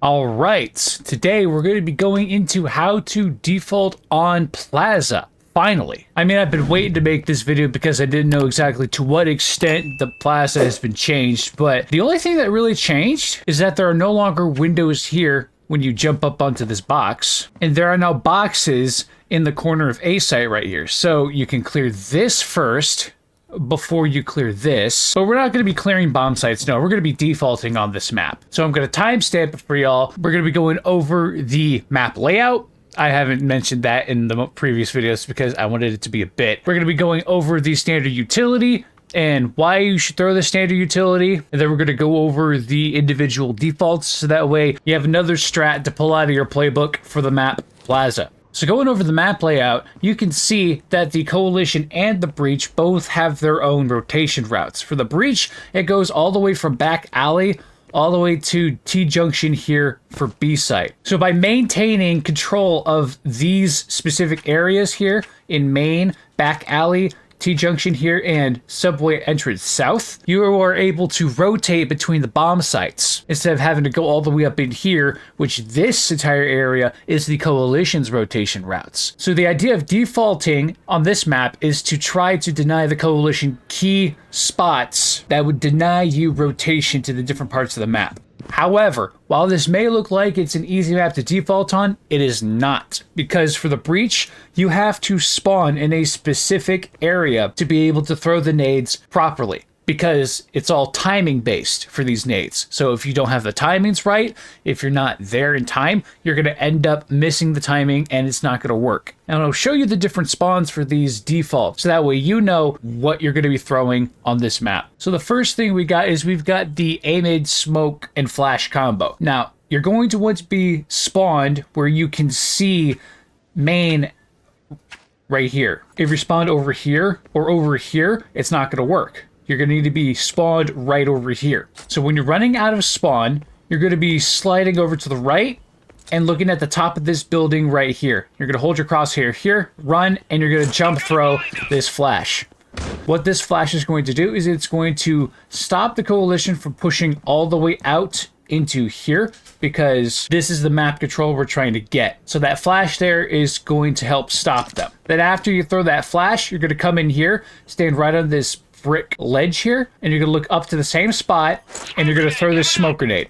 All right, today we're going to be going into how to default on Plaza. Finally. I mean, I've been waiting to make this video because I didn't know exactly to what extent the Plaza has been changed, but the only thing that really changed is that there are no longer windows here when you jump up onto this box, and there are now boxes in the corner of A site right here. So you can clear this first before you clear this, but we're not going to be clearing bomb sites. No, we're going to be defaulting on this map. So I'm going to timestamp it for y'all. We're going to be going over the map layout. I haven't mentioned that in the previous videos because I wanted it to be a bit. We're going to be going over the standard utility and why you should throw the standard utility. And then we're going to go over the individual defaults. So that way you have another strat to pull out of your playbook for the map Plaza. So going over the map layout, you can see that the Coalition and the Breach both have their own rotation routes. For the Breach, it goes all the way from back alley all the way to T-junction here for B-site. So by maintaining control of these specific areas here in main, back alley, T-junction here, and subway entrance south, you are able to rotate between the bomb sites instead of having to go all the way up in here, which this entire area is the Coalition's rotation routes. So the idea of defaulting on this map is to try to deny the Coalition key spots that would deny you rotation to the different parts of the map. However, while this may look like it's an easy map to default on, it is not. Because for the Breach, you have to spawn in a specific area to be able to throw the nades properly. Because it's all timing based for these nades. So if you don't have the timings right, if you're not there in time, you're going to end up missing the timing and it's not going to work. And I'll show you the different spawns for these defaults, so that way you know what you're going to be throwing on this map. So the first thing we got is we've got the amid smoke and flash combo. Now, you're going to want to be spawned where you can see main right here. If you spawned over here or over here, it's not going to work. You're going to need to be spawned right over here. So when you're running out of spawn, you're going to be sliding over to the right and looking at the top of this building right here. You're going to hold your crosshair here, run, and you're going to jump throw this flash. What this flash is going to do is it's going to stop the Coalition from pushing all the way out into here, because this is the map control we're trying to get. So that flash there is going to help stop them. Then after you throw that flash, you're going to come in here, stand right on this brick ledge here, and you're going to look up to the same spot, and you're going to throw this smoke grenade.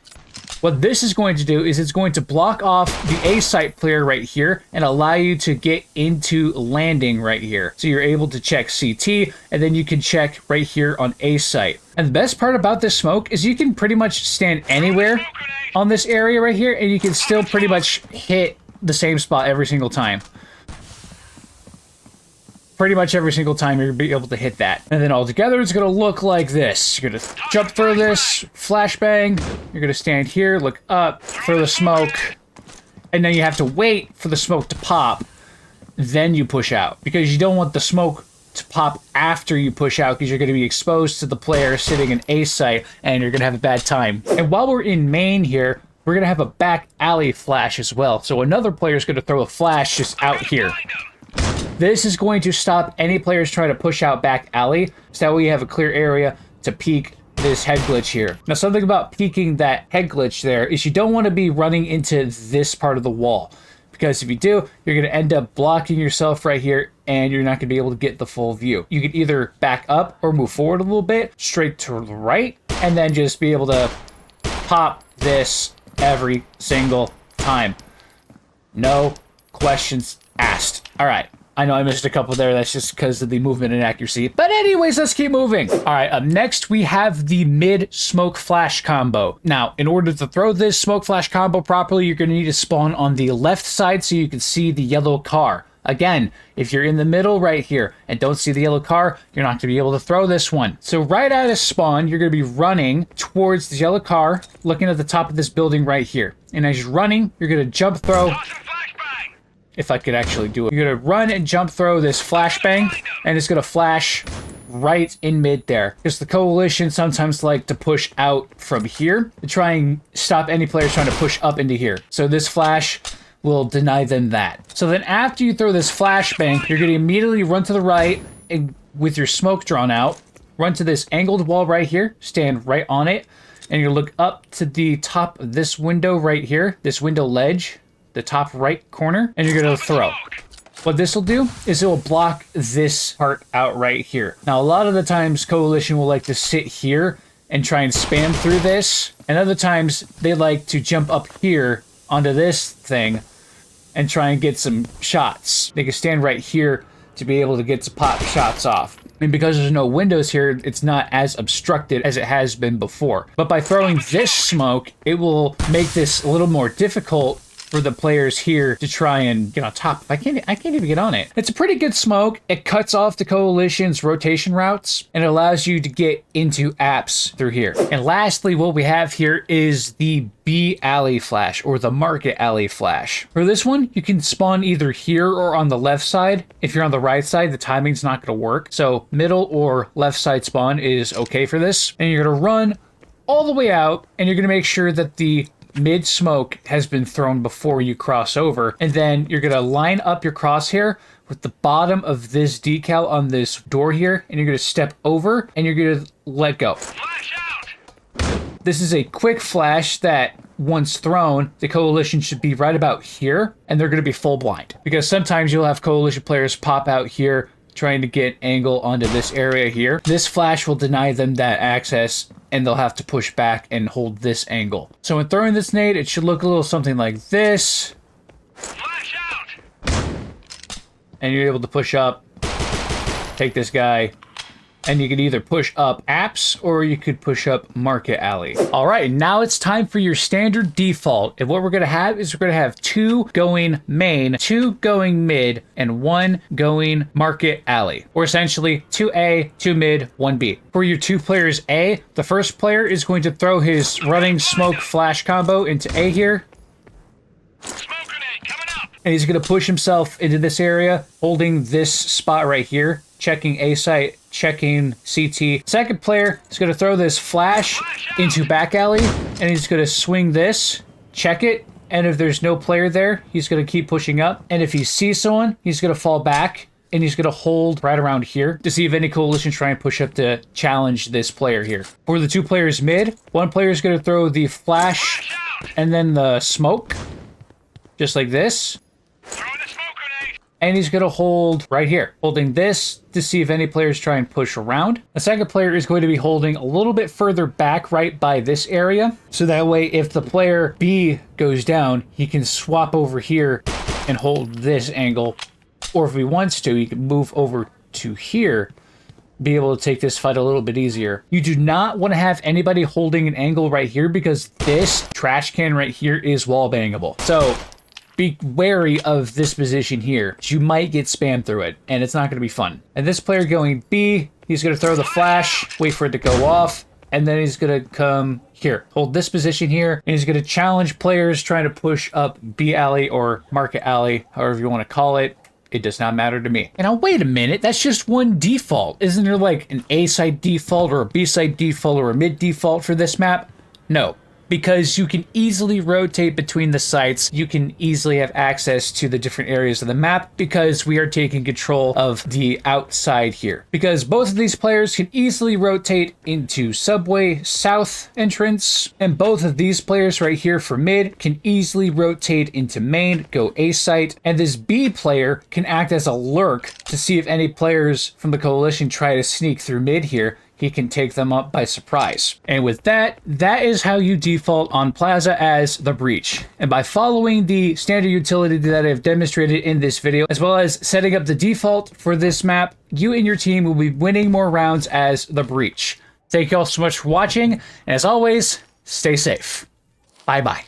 What this is going to do is it's going to block off the A site player right here and allow you to get into landing right here. So you're able to check CT, and then you can check right here on A site. And the best part about this smoke is you can pretty much stand anywhere on this area right here, and you can still pretty much hit the same spot every single time. Pretty much every single time you're going to be able to hit that. And then all together, it's going to look like this. You're going to jump through this, flashbang. You're going to stand here, look up, throw the smoke. And then you have to wait for the smoke to pop. Then you push out. Because you don't want the smoke to pop after you push out, because you're going to be exposed to the player sitting in A site, and you're going to have a bad time. And while we're in main here, we're going to have a back alley flash as well. So another player is going to throw a flash just out here. This is going to stop any players trying to push out back alley, so that way you have a clear area to peek this head glitch here. Now, something about peeking that head glitch there is you don't want to be running into this part of the wall, because if you do, you're going to end up blocking yourself right here, and you're not going to be able to get the full view. You can either back up or move forward a little bit, straight to the right, and then just be able to pop this every single time. No questions asked. All right. I know I missed a couple there. That's just because of the movement and accuracy. But anyways, let's keep moving. All right, up next, we have the mid-smoke flash combo. Now, in order to throw this smoke flash combo properly, you're going to need to spawn on the left side so you can see the yellow car. Again, if you're in the middle right here and don't see the yellow car, you're not going to be able to throw this one. So right out of spawn, you're going to be running towards the yellow car, looking at the top of this building right here. And as you're running, you're going to jump throw. If I could actually do it. You're going to run and jump throw this flashbang, and it's going to flash right in mid there. Because the Coalition sometimes like to push out from here to try and stop any players trying to push up into here. So this flash will deny them that. So then after you throw this flashbang, you're going to immediately run to the right and with your smoke drawn out, run to this angled wall right here, stand right on it, and you look up to the top of this window right here, this window ledge, the top right corner, and you're gonna throw. What this will do is it will block this part out right here. Now, a lot of the times Coalition will like to sit here and try and spam through this, and other times they like to jump up here onto this thing and try and get some shots. They can stand right here to be able to get to pop shots off. And because there's no windows here, it's not as obstructed as it has been before. But by throwing this smoke, it will make this a little more difficult for the players here to try and get on top. I can't even get on it. It's a pretty good smoke. It cuts off the Coalition's rotation routes and it allows you to get into apps through here. And lastly, what we have here is the B alley flash, or the market alley flash. For this one, you can spawn either here or on the left side. If you're on the right side, the timing's not gonna work. So middle or left side spawn is okay for this. And you're gonna run all the way out and you're gonna make sure that the mid smoke has been thrown before you cross over, and then you're gonna line up your crosshair with the bottom of this decal on this door here, and you're gonna step over and you're gonna let go. Flash out! This is a quick flash that once thrown, the Coalition should be right about here, and they're gonna be full blind, because sometimes you'll have Coalition players pop out here trying to get angle onto this area here. This flash will deny them that access, and they'll have to push back and hold this angle. So when throwing this nade, it should look a little something like this. Flash out! And you're able to push up, take this guy, and you could either push up apps or you could push up market alley. All right, now it's time for your standard default. And what we're gonna have is we're gonna have 2 going main, 2 going mid, and 1 going market alley. Or essentially 2A, 2 mid, 1 B. For your 2 players A, the first player is going to throw his running smoke flash combo into A here. Smoke grenade coming up. And he's gonna push himself into this area, holding this spot right here, checking A site, checking CT. Second player is going to throw this flash into back alley, and he's going to swing this, check it, and if there's no player there, he's going to keep pushing up. And if he sees someone, he's going to fall back, and he's going to hold right around here to see if any Coalition try and push up to challenge this player here. For the 2 players mid, 1 player is going to throw the flash and then the smoke, just like this. And he's going to hold right here, holding this to see if any players try and push around. The second player is going to be holding a little bit further back right by this area. So that way, if the player B goes down, he can swap over here and hold this angle. Or if he wants to, he can move over to here, be able to take this fight a little bit easier. You do not want to have anybody holding an angle right here because this trash can right here is wall bangable. So be wary of this position here. You might get spammed through it, and it's not going to be fun. And this player going B, he's going to throw the flash, wait for it to go off, and then he's going to come here, hold this position here, and he's going to challenge players trying to push up B alley or market alley, however you want to call it. It does not matter to me. And now wait a minute, that's just one default. Isn't there like an A side default or a B side default or a mid default for this map? No. Because you can easily rotate between the sites, you can easily have access to the different areas of the map because we are taking control of the outside here. Because both of these players can easily rotate into subway south entrance, and both of these players right here for mid can easily rotate into main, go A site, and this B player can act as a lurk to see if any players from the Coalition try to sneak through mid here. He can take them up by surprise. And with that, that is how you default on Plaza as the Breach. And by following the standard utility that I've demonstrated in this video, as well as setting up the default for this map, you and your team will be winning more rounds as the Breach. Thank you all so much for watching, and as always, stay safe. Bye-bye.